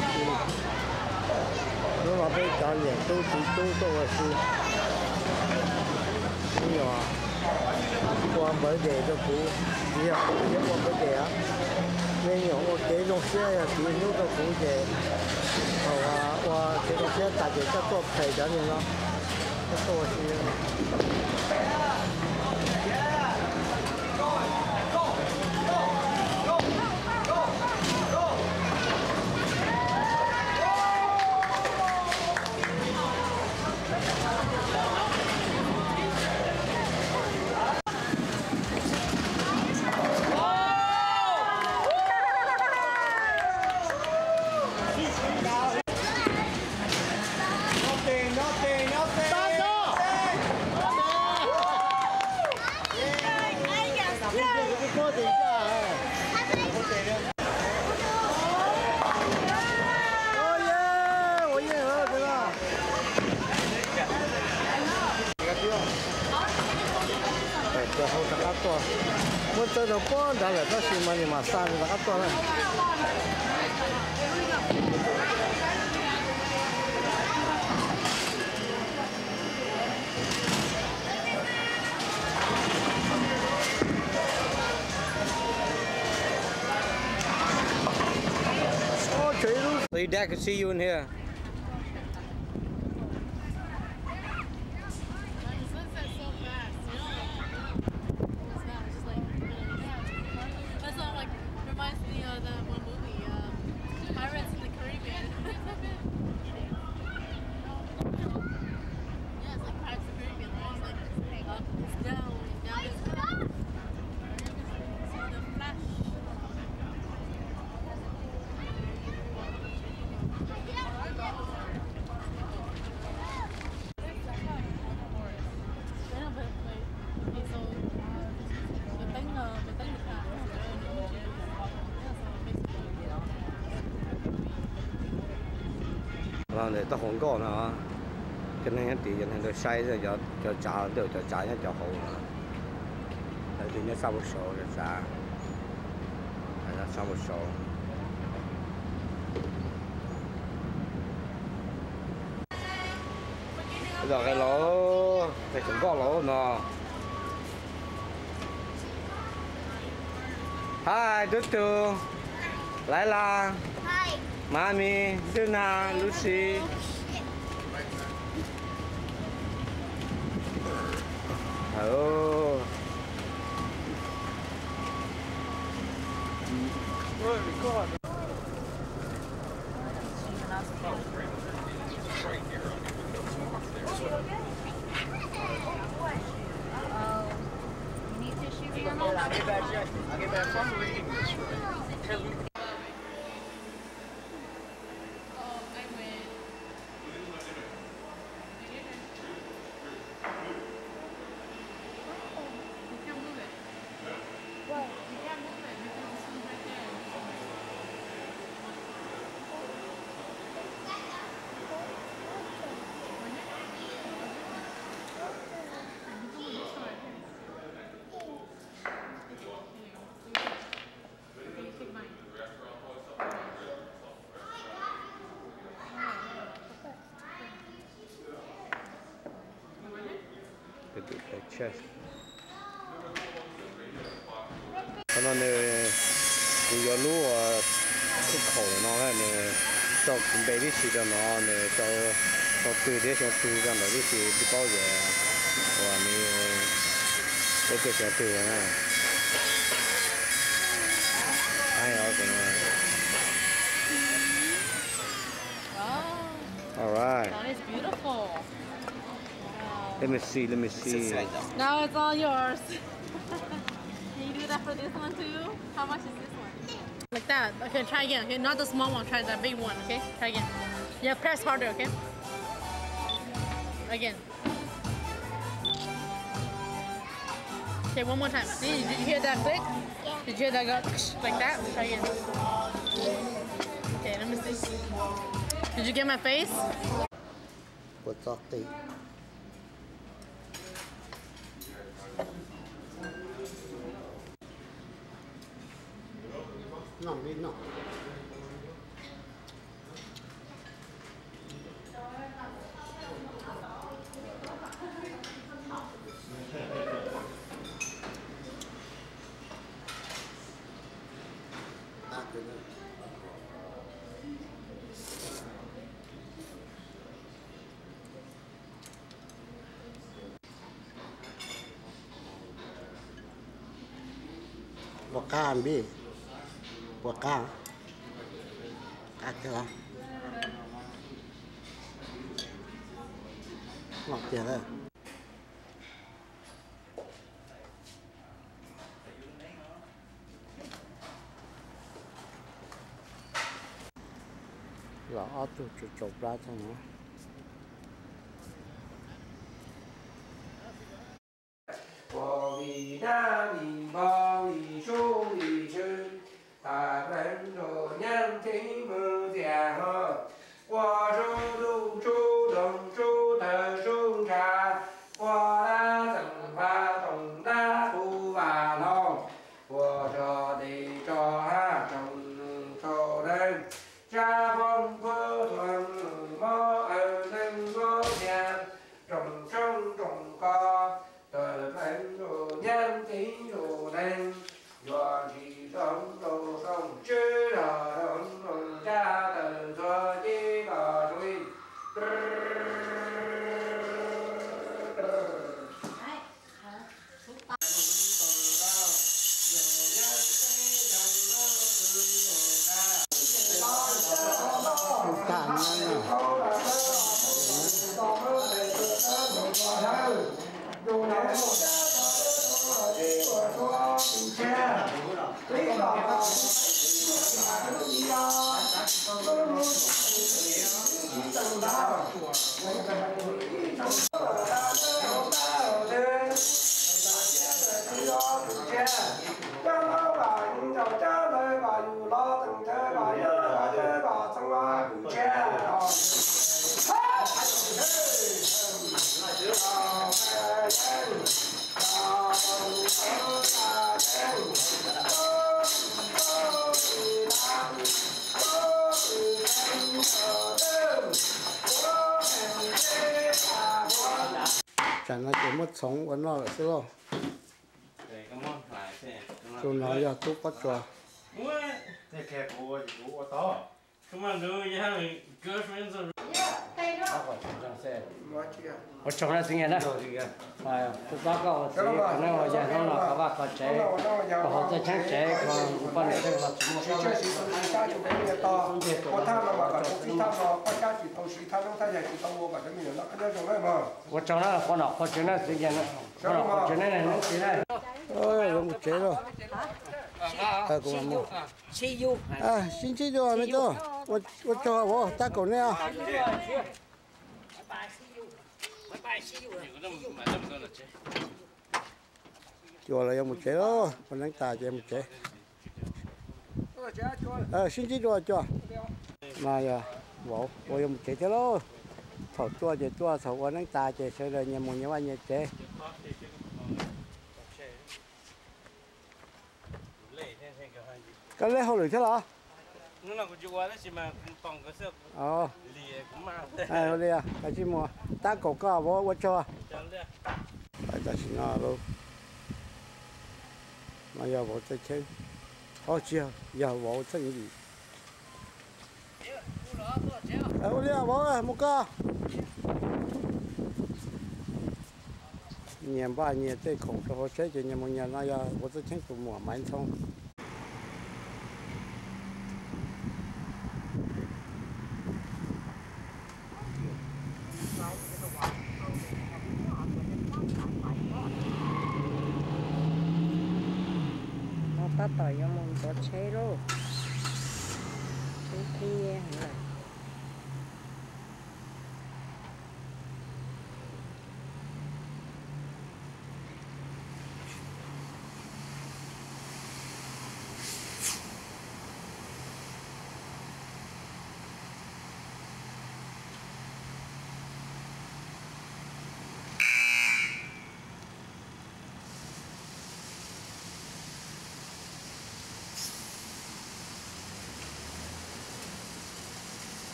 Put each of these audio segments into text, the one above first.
丝，如果被搞脸都做个丝，没有啊？我没给就不，只要我没给啊，没有我给东西呀，给那个不给，我给东西大家在做赔着你了，这做丝。Hầu đặc to, muốn tới đâu có đã là có gì mà xa thì đặc to này. So your dad could see you in here. Này ta không có nữa, cho nên thì cho nên tôi xây rồi cho trả được cho trả cho hậu nữa, thì nó sau một số rồi trả, nó sau một số. Bây giờ cái lỗ, cái cũng có lỗ nữa. Hi, Tutu, Laila. Hi. Mommy, Duna, Lucy. Hello. Oh my God. You need tissue for your mom? I'll get back from reading this right. The chest. Cho nên bây giờ lúa xuất khẩu nó này cho chuẩn bị đi xí cho nó này cho từ để cho từ ra nó đi xí đi bao giờ và mình để cho từ này ai ở cái này. All right. That is beautiful. Let me see. Now it's all yours. Can you do that for this one too? How much is this one? Like that. Okay, try again. Okay, not the small one. Try the big one. Okay, try again. Yeah, press harder. Okay. Again. Okay, one more time. See, did you hear that click? Yeah. Did you hear that go like that? Try again. Okay, let me see. Did you get my face? What's up, Dave? No. bột cá bi bột cá cá chưa ngọt chưa đấy là ở chỗ chụp ra thôi nữa我为那里把你手里伸，他们说娘听不见哈。我手都手动手的手叉，我的正发动的不发动，我这的这哈正手人，家风不断莫恩能够见，正正正高。đời anh đồ nhân tính đồ đen do chỉ đón đồ sông chứ là đón đồ cha đời do chỉ là đuôi dù nào một đi của cho chủ xe lý do là cái gì đó từng đó trong đó là những đầu cha đời và dù lo từng thế và nhớ thế và trong đó chủ xe chẳng là chỉ mất sống của nó là xíu không chú nói là chú bắt chùa Thế kẹp bùa thì bùa to. Come on, dude, you have girlfriends or... ở trong đó sinh nhật đó mà tôi có cái nó là giờ nó là các bạn có trẻ có họ tới sáng trẻ còn con này là chỉ chơi chỉ số cha chủ cái này to có tham mà bảo có phi tham mà có cha chỉ tàu sĩ tham nó thay giải chỉ tàu mua cả cái mình nó cái trong đấy mà ở trong đó là con nào có chuyện đó sinh nhật đó con nào có chuyện này nó chuyện này ôi làm một chế rồi cũng làm một xin chị cho mấy cho cho bố ta cổ nè chùa là một chế đó còn đánh tài cho một chế xin chị cho mà giờ bộ một chế thế đó thầu chua thầu còn đánh tài chế chơi rồi nhà một nhà anh nhà chế cái lẽ hậu lửa thế nào nó là của chú đó chỉ mà phòng cái sức lìa cũng mà ai lìa cái gì mà ta cổ cao bố cho phải ta chỉ nó luôn mà giờ bố chơi chơi chưa giờ bố chơi gì lìa bố một cái nhà ba nhà tây khổng cho họ chơi cho nhà một nhà nó giờ bố chơi chơi cùng mùa máy thông ta tỏi cho mình có chế luôn cái kia hả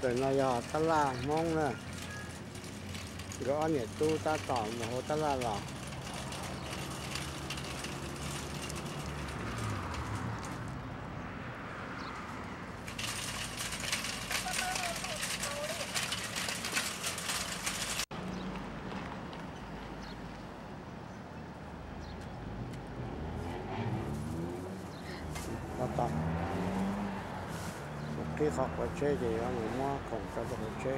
từ nơi giờ ta la mong nè gõ nhẹ tu ta tỏ mà hồ ta la lọ ta tỏ một cái học và chơi gì đó người mua cùng cho được chơi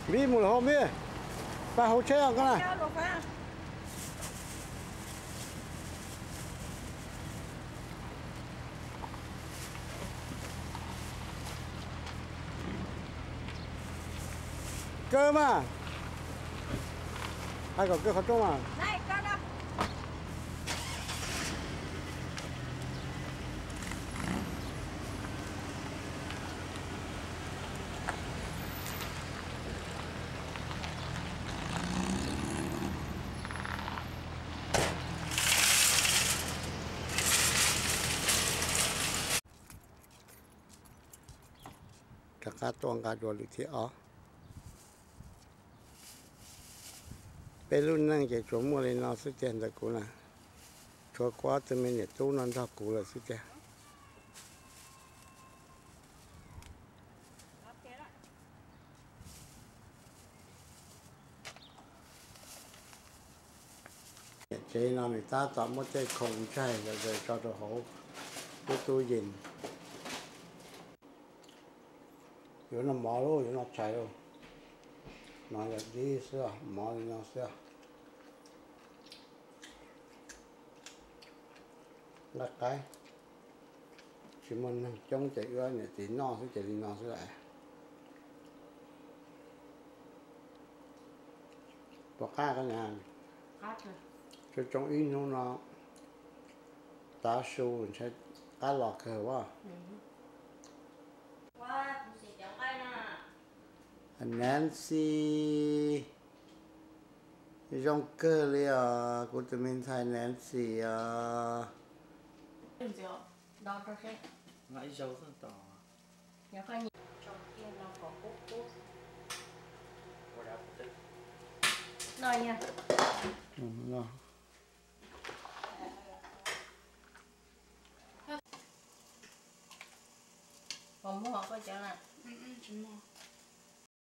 đi một hôm đi và hồ chơi không con này cơm à ai còn cơm không trông à Này, con đâu? cả cá tuồng cá đuổi được thì ó bây lúc năng chỉ chỗ mua lên nó sẽ tiền được cũ nè cho quá từ mình để tu nó ra cũ là sẽ tiền chơi nó người ta tạm một chơi không chơi rồi cho nó hổ cái túi gì rồi nó mò luôn rồi nó chạy luôn nó là đi xưa mò nó xưa là cái chỉ mình chống chạy ra này thì nó sẽ chạy đi nó sẽ lại và cái nhà cho trong ý nó đá su sẽ cá lọt cơ quá Nancy trong cơ li à của tụi mình thay Nancy à Đo cho xem. Ngãi dấu rất tỏ. Nhớ coi nhìn. Trong kia nó có cúc cúc. Rồi nha. Rồi. Còn mua họ coi trở lại. Chỉ mua.